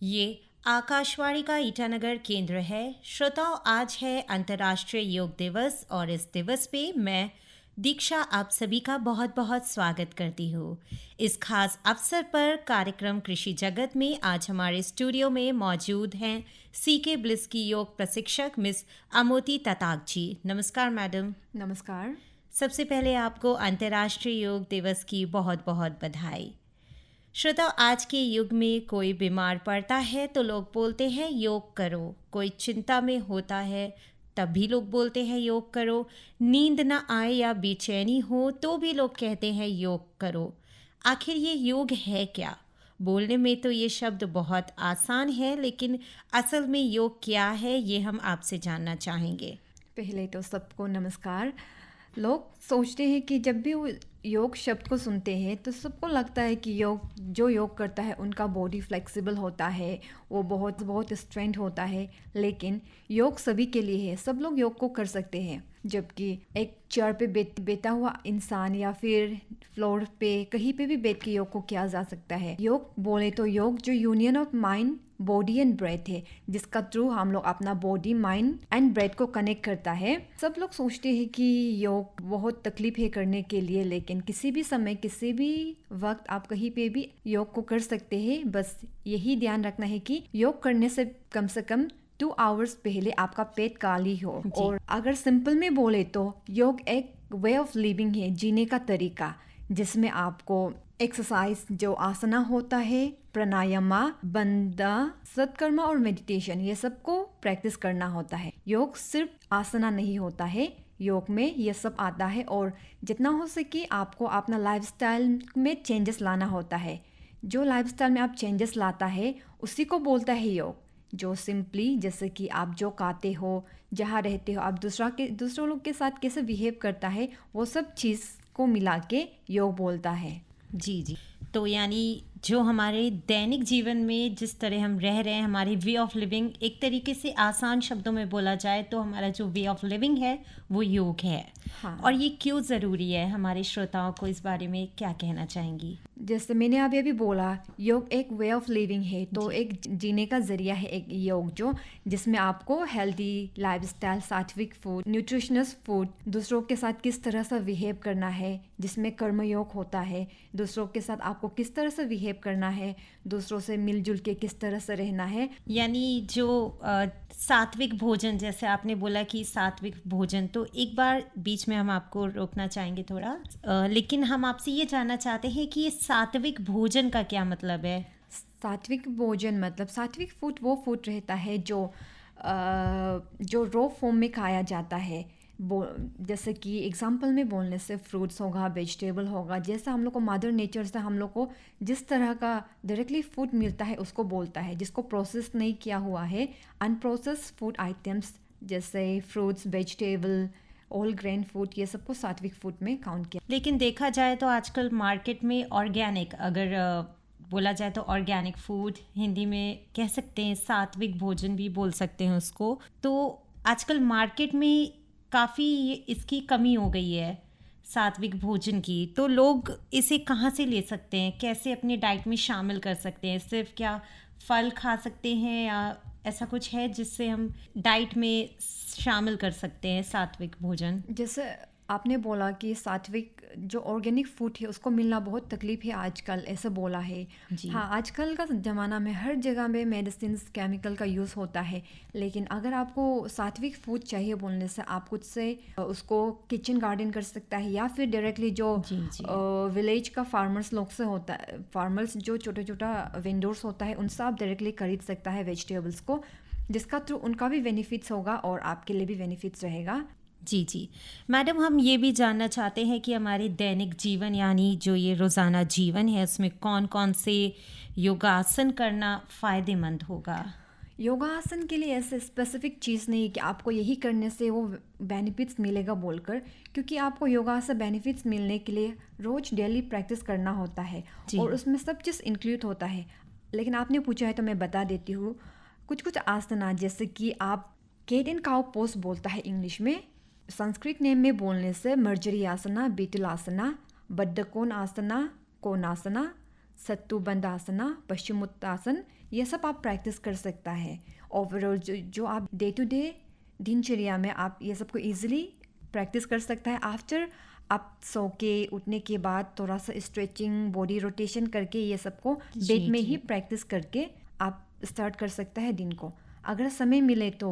ये आकाशवाणी का ईटानगर केंद्र है। श्रोताओं, आज है अंतर्राष्ट्रीय योग दिवस और इस दिवस पे मैं दीक्षा आप सभी का बहुत बहुत स्वागत करती हूँ। इस खास अवसर पर कार्यक्रम कृषि जगत में आज हमारे स्टूडियो में मौजूद हैं सीके ब्लिस की योग प्रशिक्षक मिस अमोती तताक जी। नमस्कार मैडम। नमस्कार। सबसे पहले आपको अंतर्राष्ट्रीय योग दिवस की बहुत बहुत बधाई। श्रोताओं, आज के युग में कोई बीमार पड़ता है तो लोग बोलते हैं योग करो, कोई चिंता में होता है तब भी लोग बोलते हैं योग करो, नींद ना आए या बेचैनी हो तो भी लोग कहते हैं योग करो। आखिर ये योग है क्या? बोलने में तो ये शब्द बहुत आसान है, लेकिन असल में योग क्या है ये हम आपसे जानना चाहेंगे। पहले तो सबको नमस्कार। लोग सोचते हैं कि जब भी वो योग शब्द को सुनते हैं तो सबको लगता है कि योग करता है उनका बॉडी फ्लेक्सिबल होता है, वो बहुत बहुत स्ट्रेंथ होता है। लेकिन योग सभी के लिए है, सब लोग योग को कर सकते हैं। जबकि एक चेयर पे बैठा हुआ इंसान या फिर फ्लोर पे कहीं पे भी बैठ के योग को किया जा सकता है। योग बोले तो योग जो union of mind body and breath है, जिसका थ्रू हम लोग अपना बॉडी माइंड एंड ब्रेथ को कनेक्ट करता है। सब लोग सोचते हैं कि योग बहुत तकलीफ है करने के लिए, लेकिन किसी भी समय किसी भी वक्त आप कहीं पे भी योग को कर सकते हैं। बस यही ध्यान रखना है कि योग करने से कम 2 आवर्स पहले आपका पेट खाली हो। और अगर सिंपल में बोले तो योग एक वे ऑफ लिविंग है, जीने का तरीका, जिसमें आपको एक्सरसाइज जो आसना होता है, प्राणायाम, बंदा, सत्कर्म और मेडिटेशन, ये सबको प्रैक्टिस करना होता है। योग सिर्फ आसना नहीं होता है, योग में ये सब आता है। और जितना हो सके आपको अपना लाइफस्टाइल में चेंजेस लाना होता है। जो लाइफस्टाइल में आप चेंजेस लाता है उसी को बोलता है योग। जो सिंपली जैसे कि आप जो खाते हो, जहाँ रहते हो, आप दूसरों लोग के साथ कैसे बिहेव करता है, वो सब चीज़ को मिला के योग बोलता है। जी जी। तो यानी जो हमारे दैनिक जीवन में जिस तरह हम रह रहे हैं, हमारी वे ऑफ लिविंग, एक तरीके से आसान शब्दों में बोला जाए तो हमारा जो वे ऑफ लिविंग है वो योग है। हाँ। और ये क्यों ज़रूरी है? हमारे श्रोताओं को इस बारे में क्या कहना चाहेंगी? जैसे मैंने अभी अभी बोला, योग एक वे ऑफ लिविंग है, तो एक जीने का जरिया है एक योग, जो जिसमें आपको हेल्दी लाइफस्टाइल, सात्विक फूड, न्यूट्रिशनस फूड, दूसरों के साथ किस तरह से बिहेव करना है, जिसमें कर्म योग होता है, दूसरों के साथ आपको किस तरह से बिहेव करना है, दूसरों से मिलजुल के किस तरह से रहना है। यानी जो सात्विक भोजन, जैसे आपने बोला कि सात्विक भोजन, तो एक बार बीच में हम आपको रोकना चाहेंगे थोड़ा, लेकिन हम आपसे ये जानना चाहते हैं कि ये सात्विक भोजन का क्या मतलब है? सात्विक भोजन मतलब सात्विक फूड वो फूड रहता है जो रॉ फॉर्म में खाया जाता है। जैसे कि एग्जांपल में बोलने से फ्रूट्स होगा, वेजिटेबल होगा, जैसा हम लोग को मदर नेचर से हम लोग को जिस तरह का डायरेक्टली फूड मिलता है उसको बोलता है। जिसको प्रोसेस नहीं किया हुआ है, अनप्रोसेस्ड फूड आइटम्स जैसे fruits, vegetable, all grain food, ये सबको सात्विक फूड में काउंट किया। लेकिन देखा जाए तो आजकल मार्केट में ऑर्गेनिक, अगर बोला जाए तो ऑर्गेनिक फूड, हिंदी में कह सकते हैं सात्विक भोजन भी बोल सकते हैं उसको, तो आजकल मार्केट में काफ़ी इसकी कमी हो गई है सात्विक भोजन की। तो लोग इसे कहाँ से ले सकते हैं, कैसे अपनी डाइट में शामिल कर सकते हैं? सिर्फ क्या फल खा सकते हैं या ऐसा कुछ है जिससे हम डाइट में शामिल कर सकते हैं सात्विक भोजन? जैसे आपने बोला कि सात्विक जो ऑर्गेनिक फूड है उसको मिलना बहुत तकलीफ है आजकल, ऐसा बोला है जी। हाँ, आजकल का ज़माना में हर जगह में मेडिसिन, केमिकल का यूज़ होता है। लेकिन अगर आपको सात्विक फूड चाहिए बोलने से आप खुद से उसको किचन गार्डन कर सकता है, या फिर डायरेक्टली जो विलेज का फार्मर्स लोग से होता है, फार्मर्स जो छोटा छोटा वेंडर्स होता है, उनसे आप डायरेक्टली खरीद सकता है वेजिटेबल्स को, जिसका थ्रू उनका भी बेनिफिट्स होगा और आपके लिए भी बेनिफिट्स रहेगा। जी जी। मैडम, हम ये भी जानना चाहते हैं कि हमारे दैनिक जीवन, यानी जो ये रोज़ाना जीवन है, उसमें कौन कौन से योगासन करना फ़ायदेमंद होगा? योगासन के लिए ऐसे स्पेसिफिक चीज़ नहीं कि आपको यही करने से वो बेनिफिट्स मिलेगा बोलकर, क्योंकि आपको योगा से बेनिफिट्स मिलने के लिए रोज़ डेली प्रैक्टिस करना होता है और उसमें सब चीज़ इंक्लूड होता है। लेकिन आपने पूछा है तो मैं बता देती हूँ कुछ आसना, जैसे कि आप कैट एंड काउ पोज बोलता है इंग्लिश में, संस्कृत नेम में बोलने से मर्जरी आसना, बीटल आसना, बद्धकोण आसना, कोणासना, सत्तुबंध आसना, पश्चिमोत्तासन, ये सब आप प्रैक्टिस कर सकता है। ओवरऑल जो आप डे टू डे दिनचर्या में आप ये सबको ईजिली प्रैक्टिस कर सकता है। आफ्टर आप सो के उठने के बाद थोड़ा सा स्ट्रेचिंग, बॉडी रोटेशन करके ये सबको बेड में ही प्रैक्टिस करके आप स्टार्ट कर सकता है दिन को। अगर समय मिले तो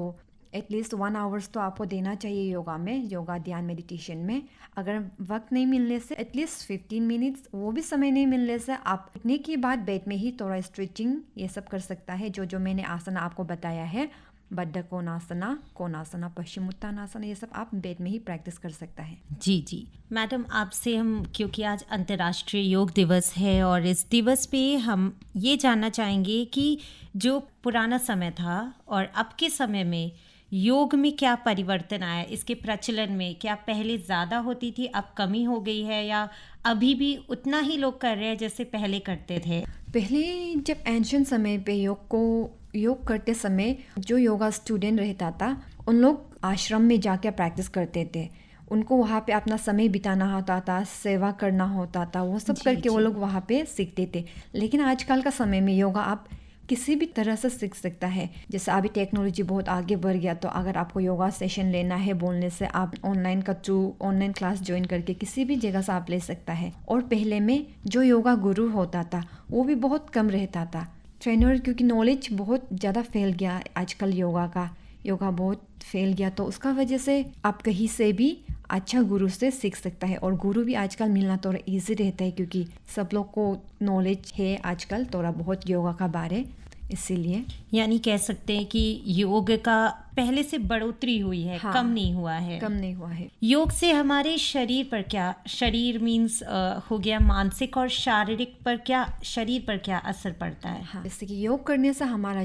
एटलीस्ट 1 आवर्स तो आपको देना चाहिए योगा में, योगा ध्यान मेडिटेशन में। अगर वक्त नहीं मिलने से एटलीस्ट 15 मिनट्स, वो भी समय नहीं मिलने से आप उठने के बाद बेड में ही थोड़ा स्ट्रेचिंग ये सब कर सकता है। जो मैंने आसन आपको बताया है, बद्ध कोणासना, कोणासना, पश्चिमोत्तानासना, ये सब आप बेड में ही प्रैक्टिस कर सकता है। जी जी मैडम, आपसे हम, क्योंकि आज अंतर्राष्ट्रीय योग दिवस है और इस दिवस पे हम ये जानना चाहेंगे कि जो पुराना समय था और अब के समय में योग में क्या परिवर्तन आया, इसके प्रचलन में क्या पहले ज़्यादा होती थी, अब कमी हो गई है, या अभी भी उतना ही लोग कर रहे हैं जैसे पहले करते थे? पहले जब एंशिएंट समय पे योग करते समय जो योगा स्टूडेंट रहता था, उन लोग आश्रम में जाकर प्रैक्टिस करते थे। उनको वहाँ पे अपना समय बिताना होता था, सेवा करना होता था, वो सब करके वो लोग वहाँ पे सीखते थे। लेकिन आजकल का समय में योगा आप किसी भी तरह से सीख सकता है। जैसे अभी टेक्नोलॉजी बहुत आगे बढ़ गया, तो अगर आपको योगा सेशन लेना है बोलने से आप ऑनलाइन क्लास ज्वाइन करके किसी भी जगह से आप ले सकता है। और पहले में जो योगा गुरु होता था वो भी बहुत कम रहता था, ट्रेनर, क्योंकि नॉलेज बहुत ज़्यादा फैल गया आजकल, योगा बहुत फैल गया, तो उसका वजह से आप कहीं से भी अच्छा गुरु से सीख सकता है। और गुरु भी आजकल मिलना थोड़ा इजी रहता है, क्योंकि सब लोग को नॉलेज है आजकल थोड़ा बहुत योगा का बारे, इसीलिए। यानी कह सकते हैं कि योग का पहले से बढ़ोतरी हुई है, हाँ, कम नहीं हुआ है। योग से हमारे शरीर पर क्या, शरीर मीन्स हो गया मानसिक और शारीरिक पर क्या, शरीर पर क्या असर पड़ता है? हाँ, जैसे कि योग करने से हमारा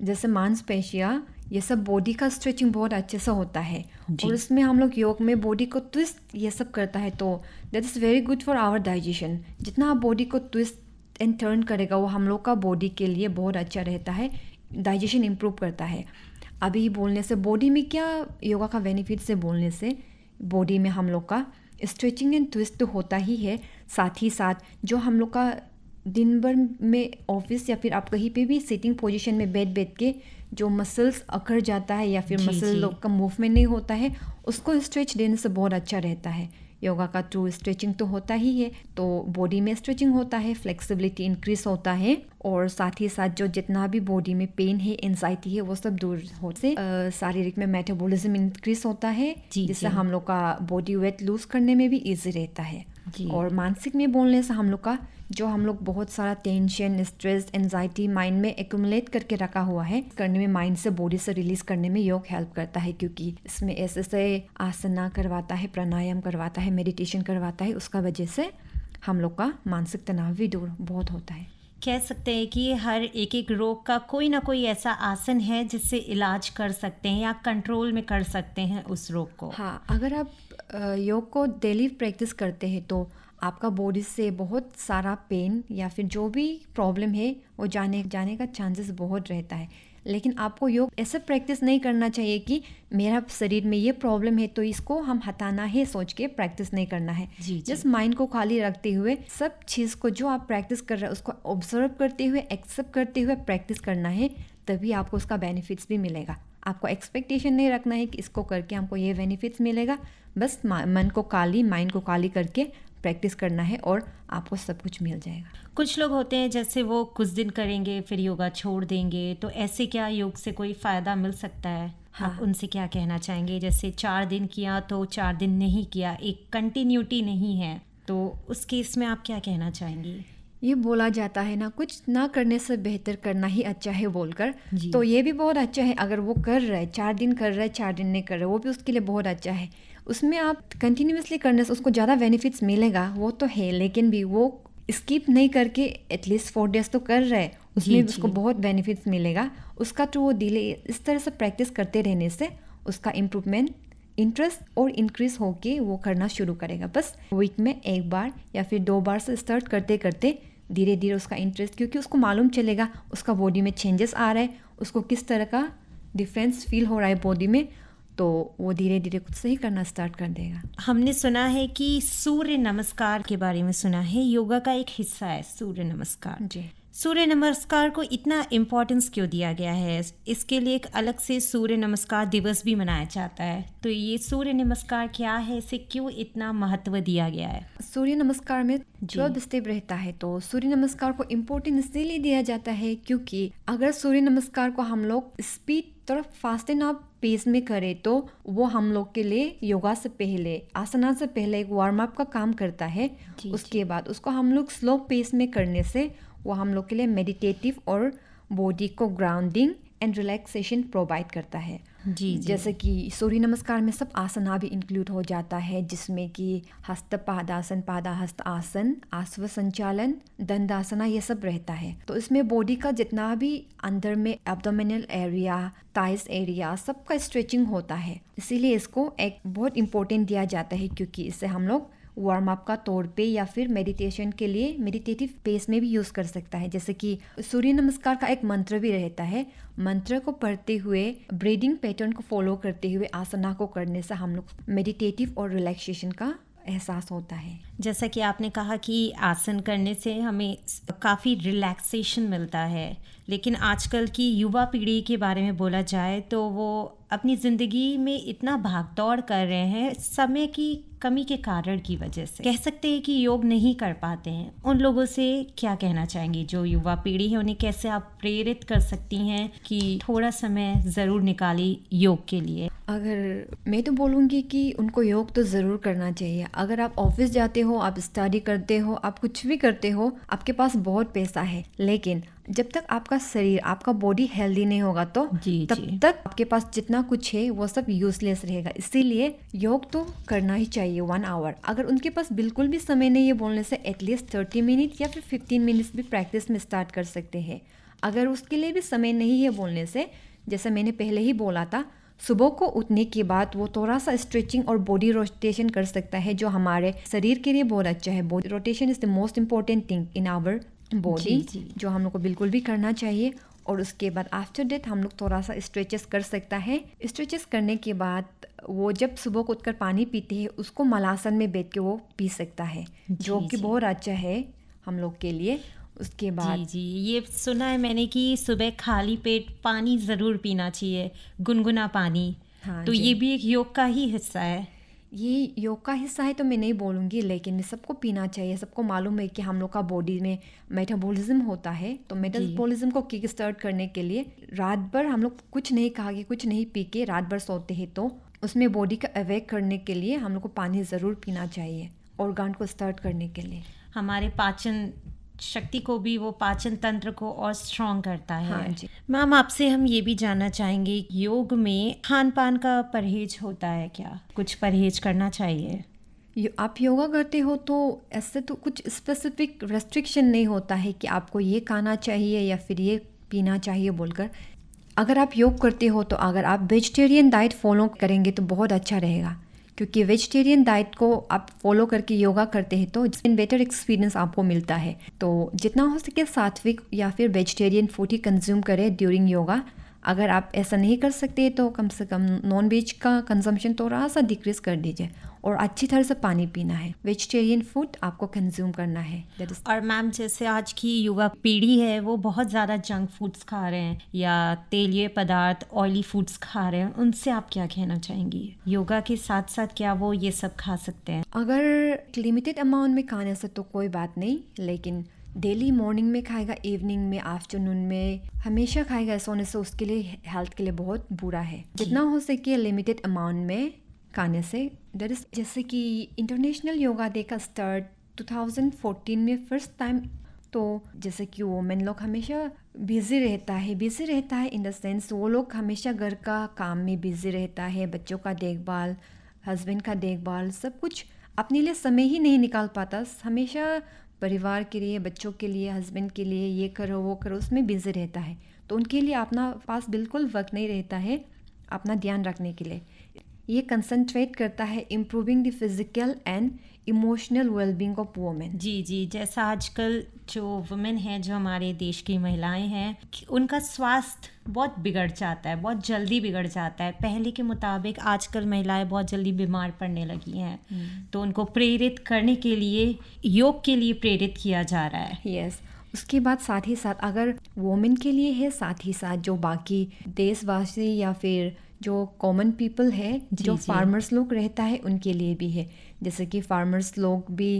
जैसे मांसपेशियाँ, ये सब बॉडी का स्ट्रेचिंग बहुत अच्छे से होता है। और उसमें हम लोग योग में बॉडी को ट्विस्ट ये सब करता है, तो that is very good for our digestion. जितना आप बॉडी को ट्विस्ट एंड टर्न करेगा वो हम लोग का बॉडी के लिए बहुत अच्छा रहता है, डाइजेशन इम्प्रूव करता है। अभी बोलने से बॉडी में क्या, योगा का बेनिफिट से बोलने से बॉडी में हम लोग का स्ट्रेचिंग एंड ट्विस्ट तो होता ही है, साथ ही साथ जो हम लोग का दिन भर में ऑफिस या फिर आप कहीं पे भी सिटिंग पोजीशन में बैठ के जो मसल्स अकड़ जाता है या फिर मसल लोग का मूवमेंट नहीं होता है, उसको स्ट्रेच देने से बहुत अच्छा रहता है। योगा का थ्रू स्ट्रेचिंग तो होता ही है, तो बॉडी में स्ट्रेचिंग होता है, फ्लेक्सिबिलिटी इंक्रीज होता है, और साथ ही साथ जो जितना भी बॉडी में पेन है, एंजाइटी है, वो सब दूर होते, शारीरिक में मेटाबॉलिज्म इंक्रीज होता है, जिससे हम लोग का बॉडी वेट लूज करने में भी इजी रहता है। और मानसिक में बोलने से हम लोग बहुत सारा टेंशन, स्ट्रेस, एंजाइटी माइंड में एक्यूमुलेट करके रखा हुआ है, करने में, माइंड से बॉडी से रिलीज करने में योग हेल्प करता है, क्योंकि इसमें ऐसे आसना करवाता है, प्राणायाम करवाता है, मेडिटेशन करवाता है, उसका वजह से हम लोग का मानसिक तनाव भी दूर बहुत होता है। कह सकते हैं कि हर एक रोग का कोई ना कोई ऐसा आसन है जिससे इलाज कर सकते हैं या कंट्रोल में कर सकते हैं उस रोग को। हाँ, अगर आप योग को डेली प्रैक्टिस करते हैं तो आपका बॉडी से बहुत सारा पेन या फिर जो भी प्रॉब्लम है वो जाने का चांसेस बहुत रहता है। लेकिन आपको योग ऐसा प्रैक्टिस नहीं करना चाहिए कि मेरा शरीर में ये प्रॉब्लम है तो इसको हम हटाना है सोच के प्रैक्टिस नहीं करना है। जस्ट माइंड को खाली रखते हुए सब चीज़ को जो आप प्रैक्टिस कर रहे हैं उसको ऑब्जर्व करते हुए, एक्सेप्ट करते हुए प्रैक्टिस करना है, तभी आपको उसका बेनिफिट्स भी मिलेगा। आपको एक्सपेक्टेशन नहीं रखना है कि इसको करके हमको ये बेनिफिट्स मिलेगा, बस माइंड को खाली करके प्रैक्टिस करना है और आपको सब कुछ मिल जाएगा। कुछ लोग होते हैं जैसे वो कुछ दिन करेंगे फिर योगा छोड़ देंगे, तो ऐसे क्या योग से कोई फ़ायदा मिल सकता है? हाँ। आप उनसे क्या कहना चाहेंगे? जैसे 4 दिन किया तो 4 दिन नहीं किया, एक कंटिन्यूटी नहीं है, तो उस केस में आप क्या कहना चाहेंगे? ये बोला जाता है ना, कुछ ना करने से बेहतर करना ही अच्छा है बोलकर, तो ये भी बहुत अच्छा है। अगर वो कर रहा है 4 दिन कर रहा है, 4 दिन नहीं कर रहा है, वो भी उसके लिए बहुत अच्छा है। उसमें आप कंटिन्यूसली करने से उसको ज़्यादा बेनिफिट्स मिलेगा, वो तो है, लेकिन भी वो स्किप नहीं करके एटलीस्ट 4 डेज तो कर रहा है, उसमें भी उसको बहुत बेनिफिट्स मिलेगा उसका। तो वो डिले इस तरह से प्रैक्टिस करते रहने से उसका इम्प्रूवमेंट, इंटरेस्ट और इंक्रीज होके वो करना शुरू करेगा। बस वीक में 1 बार या फिर 2 बार से स्टार्ट करते करते धीरे धीरे उसका इंटरेस्ट, क्योंकि उसको मालूम चलेगा उसका बॉडी में चेंजेस आ रहा है, उसको किस तरह का डिफरेंस फील हो रहा है बॉडी में, तो वो धीरे धीरे खुद से ही करना स्टार्ट कर देगा। हमने सुना है कि सूर्य नमस्कार के बारे में सुना है, योगा का एक हिस्सा है सूर्य नमस्कार। जी, सूर्य नमस्कार को इतना इम्पोर्टेंस क्यों दिया गया है? इसके लिए एक अलग से सूर्य नमस्कार दिवस भी मनाया जाता है। तो ये सूर्य नमस्कार क्या है, इसे क्यों इतना महत्व दिया गया है? सूर्य नमस्कार में 12 स्टेप रहता है, तो सूर्य नमस्कार को इम्पोर्टेंस इसलिए दिया जाता है क्योंकि अगर सूर्य नमस्कार को हम लोग स्पीड थोड़ा फास्ट एंड आप पेस में करें तो वो हम लोग के लिए योगा से पहले, आसना से पहले एक वार्म अप का काम करता है। उसके बाद उसको हम लोग स्लो पेस में करने से वो हम लोग के लिए मेडिटेटिव और बॉडी को ग्राउंडिंग एंड रिलैक्सेशन प्रोवाइड करता है। जैसे कि सूर्य नमस्कार में सब आसना भी इंक्लूड हो जाता है, जिसमें कि हस्त पादासन, पादाहस्त आसन, आश्व संचालन, दंडासना, ये सब रहता है। तो इसमें बॉडी का जितना भी अंदर में एब्डोमिनल एरिया, थाइस एरिया, सबका स्ट्रेचिंग होता है। इसीलिए इसको एक बहुत इम्पोर्टेंट दिया जाता है क्योंकि इससे हम लोग वार्म अप का तौर पे या फिर मेडिटेशन के लिए मेडिटेटिव पेस में भी यूज़ कर सकता है। जैसे कि सूर्य नमस्कार का एक मंत्र भी रहता है, मंत्र को पढ़ते हुए ब्रीदिंग पैटर्न को फॉलो करते हुए आसना को करने से हम लोग मेडिटेटिव और रिलैक्सेशन का एहसास होता है। जैसा कि आपने कहा कि आसन करने से हमें काफ़ी रिलैक्सेशन मिलता है, लेकिन आजकल की युवा पीढ़ी के बारे में बोला जाए तो वो अपनी ज़िंदगी में इतना भागदौड़ कर रहे हैं समय की कमी के कारण की वजह से, कह सकते हैं कि योग नहीं कर पाते हैं। उन लोगों से क्या कहना चाहेंगी जो युवा पीढ़ी है, उन्हें कैसे आप प्रेरित कर सकती हैं कि थोड़ा समय ज़रूर निकाली योग के लिए? अगर मैं तो बोलूँगी कि उनको योग तो ज़रूर करना चाहिए। अगर आप ऑफिस जाते हो, आप स्टडी करते हो, आप कुछ भी करते हो, आपके पास बहुत पैसा है, लेकिन जब तक आपका शरीर, आपका बॉडी हेल्दी नहीं होगा तो तब तक आपके पास जितना कुछ है वो सब यूजलेस रहेगा। इसीलिए योग तो करना ही चाहिए 1 आवर। अगर उनके पास बिल्कुल भी समय नहीं है बोलने से एटलीस्ट 30 मिनट या फिर 15 मिनट्स भी प्रैक्टिस में स्टार्ट कर सकते हैं। अगर उसके लिए भी समय नहीं है बोलने से, जैसे मैंने पहले ही बोला था, सुबह को उठने के बाद वो थोड़ा सा स्ट्रेचिंग और बॉडी रोटेशन कर सकता है, जो हमारे शरीर के लिए बहुत अच्छा है। Body rotation is the most important thing in our body, जो हम लोग को बिल्कुल भी करना चाहिए। और उसके बाद आफ्टर डेट हम लोग थोड़ा सा स्ट्रेचेस कर सकता है। स्ट्रेचेस करने के बाद वो जब सुबह को उठकर पानी पीते हैं उसको मलासन में बैठ के वो पी सकता है, जो कि बहुत अच्छा है हम लोग के लिए। उसके बाद ये सुना है मैंने कि सुबह खाली पेट पानी ज़रूर पीना चाहिए, गुनगुना पानी। तो ये भी एक योग का ही हिस्सा है। ये योग का हिस्सा है तो मैं नहीं बोलूँगी, लेकिन सबको पीना चाहिए। सबको मालूम है कि हम लोग का बॉडी में मेटाबॉलिज्म होता है, तो मेटाबॉलिज्म को किक स्टार्ट करने के लिए रात भर हम लोग कुछ नहीं खा के, कुछ नहीं पी के रात भर सोते हैं, तो उसमें बॉडी का अवेक करने के लिए हम लोग को पानी ज़रूर पीना चाहिए ऑर्गन को स्टार्ट करने के लिए। हमारे पाचन शक्ति को भी, वो पाचन तंत्र को और स्ट्रॉन्ग करता है। हाँ जी मैम, आपसे हम ये भी जानना चाहेंगे, योग में खान पान का परहेज होता है क्या? कुछ परहेज करना चाहिए? आप योगा करते हो तो ऐसे तो कुछ स्पेसिफिक रेस्ट्रिक्शन नहीं होता है कि आपको ये खाना चाहिए या फिर ये पीना चाहिए बोलकर। अगर आप योग करते हो तो अगर आप वेजिटेरियन डाइट फॉलो करेंगे तो बहुत अच्छा रहेगा, क्योंकि वेजिटेरियन डाइट को आप फॉलो करके योगा करते हैं तो बेटर एक्सपीरियंस आपको मिलता है। तो जितना हो सके सात्विक या फिर वेजिटेरियन फूड ही कंज्यूम करें ड्यूरिंग योगा। अगर आप ऐसा नहीं कर सकते तो कम से कम नॉन वेज का कंजम्पशन थोड़ा सा डिक्रीज कर दीजिए और अच्छी तरह से पानी पीना है। वेजिटेरियन फूड आपको कंज्यूम करना है। और मैम, जैसे आज की युवा पीढ़ी है वो बहुत ज़्यादा जंक फूड्स खा रहे हैं या तेलीय पदार्थ, ऑयली फूड्स खा रहे हैं, उनसे आप क्या कहना चाहेंगी? योगा के साथ साथ क्या वो ये सब खा सकते हैं? अगर लिमिटेड अमाउंट में खाने से तो कोई बात नहीं, लेकिन डेली मॉर्निंग में खाएगा, इवनिंग में, आफ्टरनून में, हमेशा खाएगा सोने से उसके लिए हेल्थ के लिए बहुत बुरा है। जितना हो सके लिमिटेड अमाउंट में खाने से। दैट इज, जैसे कि इंटरनेशनल योगा डे का स्टार्ट 2014 में फर्स्ट टाइम, तो जैसे कि वोमेन लोग हमेशा बिजी रहता है इन द सेंस वो लोग हमेशा घर का काम में बिजी रहता है, बच्चों का देखभाल, हस्बैंड का देखभाल, सब कुछ अपने लिए समय ही नहीं निकाल पाता। हमेशा परिवार के लिए, बच्चों के लिए, हस्बैंड के लिए ये करो वो करो, उसमें बिजी रहता है। तो उनके लिए अपना पास बिल्कुल वक्त नहीं रहता है अपना ध्यान रखने के लिए। ये कंसंट्रेट करता है improving the physical and emotional wellbeing of women. जी, जैसा आजकल जो वुमेन हैं, जो हमारे देश की महिलाएं हैं, उनका स्वास्थ्य बहुत बिगड़ जाता है, बहुत जल्दी बिगड़ जाता है। पहले के मुताबिक आजकल महिलाएं बहुत जल्दी बीमार पड़ने लगी हैं। तो उनको प्रेरित करने के लिए योग के लिए प्रेरित किया जा रहा है। यस, उसके बाद साथ ही साथ अगर वोमेन के लिए है, साथ ही साथ जो बाकी देशवासी या फिर जो कॉमन पीपल है, जो फार्मर्स लोग रहता है, उनके लिए भी है। जैसे कि फार्मर्स लोग भी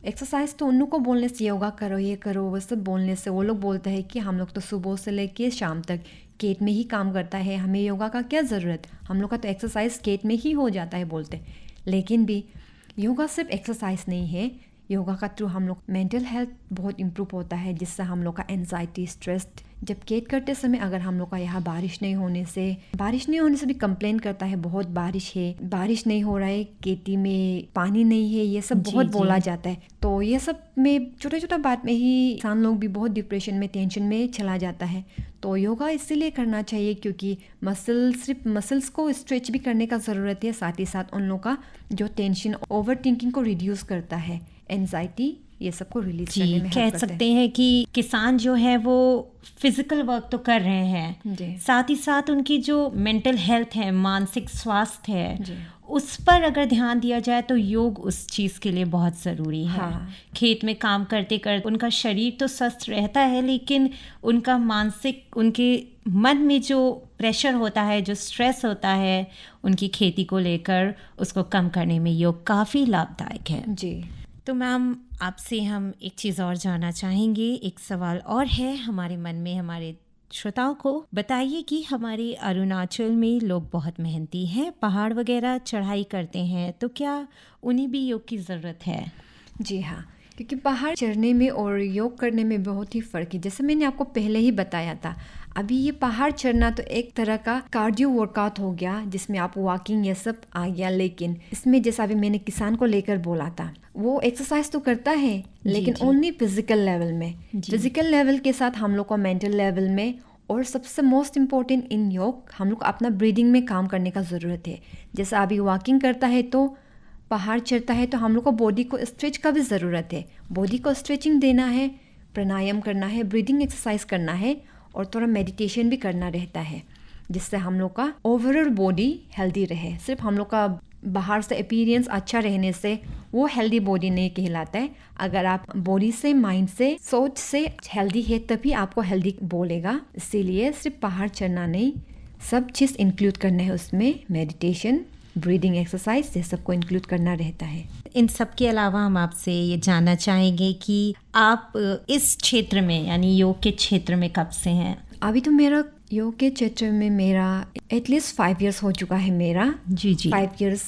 एक्सरसाइज तो उनको बोलने से योगा करो, ये करो, वो सब बोलने से वो लोग बोलते हैं कि हम लोग तो सुबह से लेके शाम तक खेत में ही काम करता है, हमें योगा का क्या ज़रूरत, हम लोग का तो एक्सरसाइज खेत में ही हो जाता है बोलते। लेकिन भी योगा सिर्फ एक्सरसाइज नहीं है, योगा का थ्रू हम लोग मेंटल हेल्थ बहुत इम्प्रूव होता है, जिससे हम लोग का एनजाइटी, स्ट्रेस, जब खेत करते समय अगर हम लोग का यहाँ बारिश नहीं होने से भी कंप्लेन करता है, बहुत बारिश है, बारिश नहीं हो रहा है, खेती में पानी नहीं है, ये सब बहुत बोला जाता है। तो ये सब में छोटा छोटा बात में ही इंसान लोग भी बहुत डिप्रेशन में, टेंशन में चला जाता है। तो योगा इसीलिए करना चाहिए क्योंकि सिर्फ मसल्स को स्ट्रेच भी करने का ज़रूरत है, साथ ही साथ उन लोग का जो टेंशन, ओवर थिंकिंग को रिड्यूस करता है, एंजाइटी, ये सबको रिलीज करने में कह सकते हैं कि किसान जो है वो फिजिकल वर्क तो कर रहे हैं, साथ ही साथ उनकी जो मेंटल हेल्थ है, मानसिक स्वास्थ्य है, उस पर अगर ध्यान दिया जाए तो योग उस चीज़ के लिए बहुत ज़रूरी है। हाँ। खेत में काम करते करते उनका शरीर तो स्वस्थ रहता है, लेकिन उनका मानसिक, उनके मन में जो प्रेशर होता है, जो स्ट्रेस होता है उनकी खेती को लेकर, उसको कम करने में योग काफ़ी लाभदायक है। जी। तो मैम, आपसे हम एक चीज़ और जानना चाहेंगे, एक सवाल और है हमारे मन में, हमारे श्रोताओं को बताइए कि हमारे अरुणाचल में लोग बहुत मेहनती हैं, पहाड़ वगैरह चढ़ाई करते हैं, तो क्या उन्हें भी योग की ज़रूरत है? जी हाँ, क्योंकि पहाड़ चढ़ने में और योग करने में बहुत ही फ़र्क है। जैसे मैंने आपको पहले ही बताया था, अभी ये पहाड़ चढ़ना तो एक तरह का कार्डियो वर्कआउट हो गया, जिसमें आप वॉकिंग ये सब आ गया। लेकिन इसमें जैसा अभी मैंने किसान को लेकर बोला था, वो एक्सरसाइज तो करता है लेकिन ओनली फिजिकल लेवल में। फिजिकल लेवल के साथ हम लोग को मेंटल लेवल में, और सबसे मोस्ट इम्पोर्टेंट इन योग, हम लोग को अपना ब्रीदिंग में काम करने का ज़रूरत है। जैसा अभी वॉकिंग करता है तो पहाड़ चढ़ता है तो हम लोग को बॉडी को स्ट्रेच का भी ज़रूरत है, बॉडी को स्ट्रेचिंग देना है, प्राणायाम करना है, ब्रीदिंग एक्सरसाइज करना है, और थोड़ा मेडिटेशन भी करना रहता है, जिससे हम लोग का ओवरऑल बॉडी हेल्दी रहे। सिर्फ हम लोग का बाहर से अपीयरेंस अच्छा रहने से वो हेल्दी बॉडी नहीं कहलाता है। अगर आप बॉडी से, माइंड से, सोच से हेल्दी है तभी आपको हेल्दी बोलेगा। इसीलिए सिर्फ पहाड़ चढ़ना नहीं, सब चीज़ इंक्लूड करना है उसमें, मेडिटेशन, ब्रीदिंग एक्सरसाइज, ये सबको इंक्लूड करना रहता है। इन सब के अलावा हम आपसे ये जानना चाहेंगे कि आप इस क्षेत्र में, यानी योग के क्षेत्र में कब से हैं? अभी तो मेरा योग के क्षेत्र में मेरा एटलीस्ट 5 इयर्स हो चुका है मेरा। जी। 5 इयर्स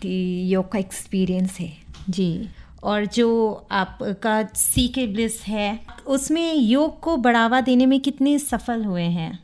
योग का एक्सपीरियंस है। जी। और जो आपका सीके ब्लिस है, उसमें योग को बढ़ावा देने में कितने सफल हुए हैं?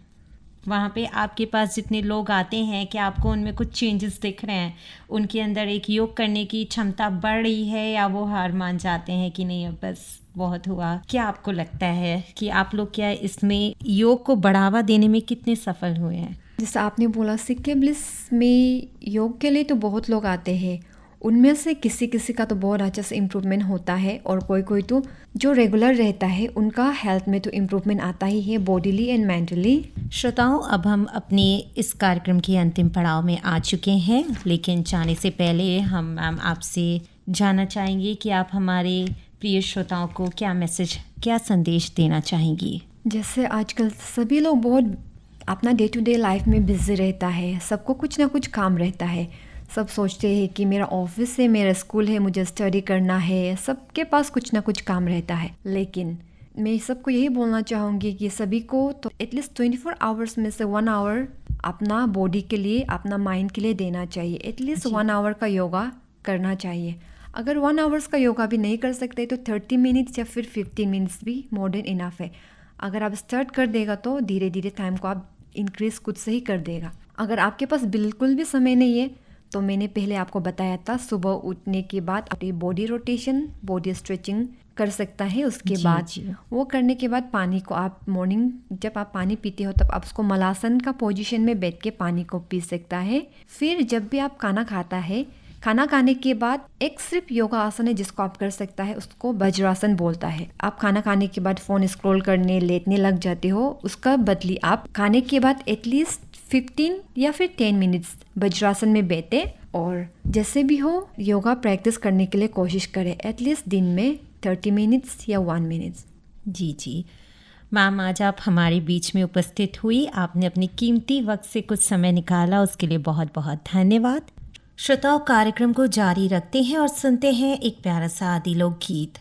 वहाँ पे आपके पास जितने लोग आते हैं, क्या आपको उनमें कुछ चेंजेस दिख रहे हैं? उनके अंदर एक योग करने की क्षमता बढ़ रही है, या वो हार मान जाते हैं कि नहीं अब बस बहुत हुआ? क्या आपको लगता है कि आप लोग क्या इसमें योग को बढ़ावा देने में कितने सफल हुए हैं? जैसा आपने बोला, सीके ब्लिस में योग के लिए तो बहुत लोग आते हैं, उनमें से किसी किसी का तो बहुत अच्छा से इम्प्रूवमेंट होता है, और कोई कोई तो जो रेगुलर रहता है उनका हेल्थ में तो इम्प्रूवमेंट आता ही है, बॉडीली एंड मेंटली। श्रोताओं, अब हम अपने इस कार्यक्रम के अंतिम पड़ाव में आ चुके हैं, लेकिन जाने से पहले हम मैम आपसे जानना चाहेंगे कि आप हमारे प्रिय श्रोताओं को क्या मैसेज, क्या संदेश देना चाहेंगी? जैसे आजकल सभी लोग बहुत अपना डे टू डे लाइफ में बिजी रहता है, सबको कुछ ना कुछ काम रहता है, सब सोचते हैं कि मेरा ऑफिस है, मेरा स्कूल है, मुझे स्टडी करना है, सबके पास कुछ ना कुछ काम रहता है। लेकिन मैं सबको यही बोलना चाहूँगी कि सभी को तो एटलीस्ट 24 आवर्स में से 1 आवर अपना बॉडी के लिए, अपना माइंड के लिए देना चाहिए। एटलीस्ट 1 आवर का योगा करना चाहिए। अगर 1 आवर्स का योगा भी नहीं कर सकते तो 30 मिनट्स या फिर 15 मिनट्स भी मोर देन इनफ है। अगर आप स्टार्ट कर देगा तो धीरे धीरे टाइम को आप इंक्रीज खुद से ही कर देगा। अगर आपके पास बिल्कुल भी समय नहीं है तो मैंने पहले आपको बताया था, सुबह उठने के बाद अपनी बॉडी रोटेशन, बॉडी स्ट्रेचिंग कर सकता है। उसके बाद वो करने के बाद पानी को आप मॉर्निंग जब आप पानी पीते हो तब आप उसको मलासन का पोजीशन में बैठ के पानी को पी सकता है। फिर जब भी आप खाना खाता है, खाना खाने के बाद एक सिर्फ योगा आसन है जिसको आप कर सकता है, उसको वज्रासन बोलता है। आप खाना खाने के बाद फ़ोन स्क्रॉल करने, लेटने लग जाते हो, उसका बदली आप खाने के बाद एटलीस्ट 15 या फिर 10 मिनट्स वज्रासन में बैठे, और जैसे भी हो योगा प्रैक्टिस करने के लिए कोशिश करें। एटलीस्ट दिन में 30 मिनट्स या 1 मिनट्स। जी जी मैम, आज आप हमारे बीच में उपस्थित हुई, आपने अपनी कीमती वक्त से कुछ समय निकाला, उसके लिए बहुत बहुत धन्यवाद। श्रोताओं, कार्यक्रम को जारी रखते हैं और सुनते हैं एक प्यारा सा आदि लोक गीत।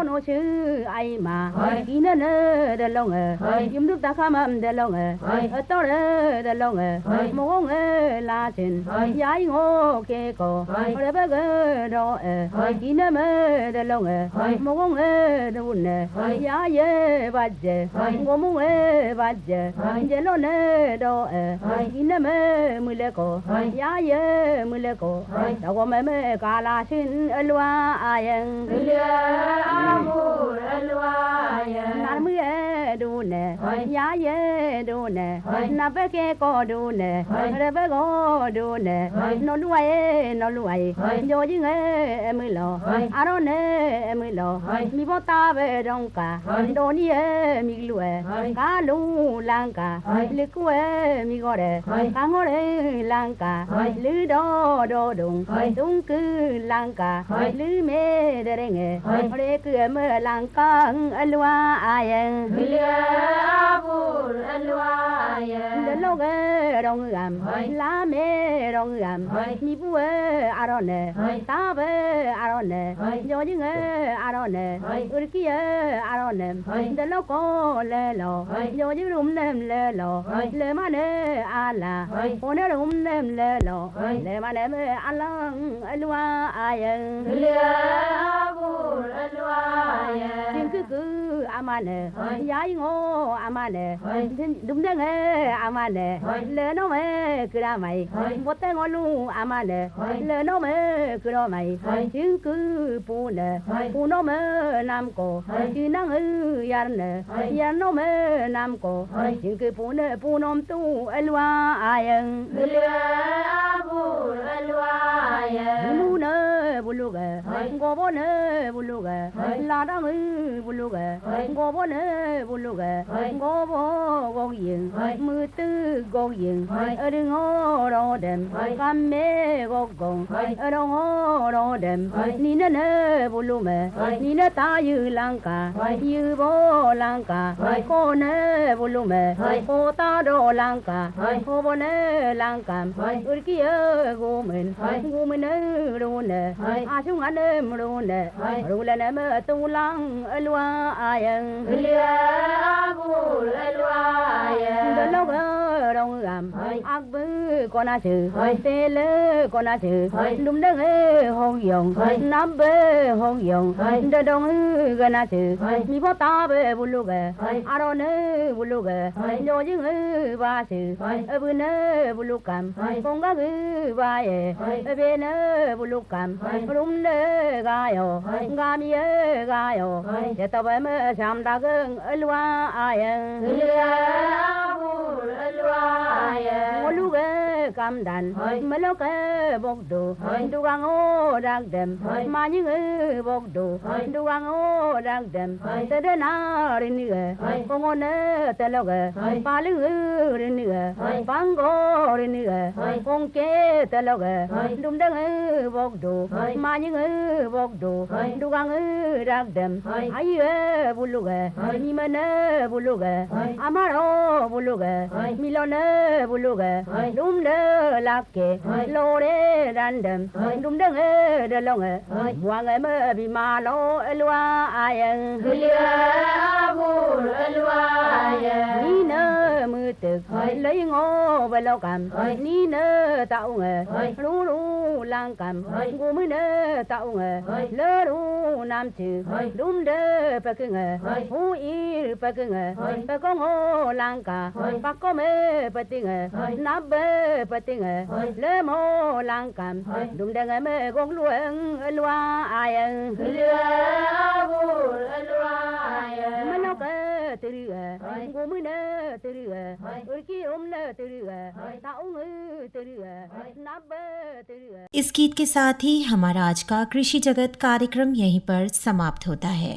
no chu ai ma ina ne de long yum du ta khamam de long to de long mo nge la chin yai ngo ke ko re ba ge do ina me de long mo nge du ne ya ye ba je ngo mo nge ba je je lo ne do ina me mu le ko ya ye mu le ko da wo me me ka la chin alwa ayen amur alwa ayen na mu ye du ne ya ye du ne na be ke ko du ne re be ko du ne no lu ye no lu ye jo ji nge mu lo a ro ne mu lo mi bo ta be dong ka do ni ye mi lu ye ka lu lang ka le ku ye mi go re ka ngo re lang ka lu do dung dung ku lang ka lu me de re nge re ku me lang ka alwa ayen abur alwa ayen de lo ge dong gam la me dong gam mi bu e a ro ne ta be a ro ne jo ji nge a ro ne ur ki ye a ro ne de lo ko le lo jo ji rum nem le lo le ma ne a la o ne rum nem le lo le ma ne me a la alwa ayen abur alwa ayen ku amane yai ngo amane dum de nge amane le no me kra mai bo te ngo lu amane le no me kra mai chính cứ pu no me nam ko chi nang yar no me nam ko chính cứ pu nom tu alwa ayen abur alwa ayen mu ne buluga go bo ne buluga la dang buluga go bo ne buluga go bo go yin mu tư go yin ở đừng ngô ro đêm cam mê go gong ở đâu ngô ro đêm ni nè bulu me ni nè ta yu lang ca yu bo lang ca cô nè bulu me cô ta do lang ca cô bo nè lang cam ur kia go men nè ro nè a chung anh em ro nè ro lên em tu lang alwa ayen abur alwa ayen de lo ga dong gam ak bu con a chữ tê lê con a chữ lum de hong yong nam be hong yong de dong ga na chữ mi bo ta be bulu ga a ro ne bulu ga yo ji ba chữ bu ne bulu cam con ga ba ye be ne bulu cam rum ne ga yo ga mi ye ga yo de ta ba me sam da gen alwa ayen abur alwa ayen bulu ga cam dan me lo ke bok do du ga ngo dak dem ma ni bok do du ga ngo dak dem te de na ri ni ga ko ngo ne te lo ga pa li ri ni ga pang go ri ni ga kong ke te lo ga dum de bok do ma ni bok do du ga ngo dak dem ai bulu ga ni me ne bulu ga amaro bulu ga mi lo ne bulu ga dum de la ke lo de dan dem dum de lo nge wa nge me bi ma lo alwa ayen abur alwa ayen ni ne mu te lấy ngô về lo cam ni ne tao nge lu lang cam gu mu ne tao nge le lu nam chữ dum de pa ke nge hu i pa ke nge pa ko ngô lang ka pa ko me pa ti nge na be pa ti nge le mo lang cam dum de nge me gong lueng alwa ayen abur alwa ayen me lo ke tri gu mu ne tri ur ki ne tri tao nge tri na be tri इस गीत के साथ ही हमारा आज का कृषि जगत कार्यक्रम यहीं पर समाप्त होता है।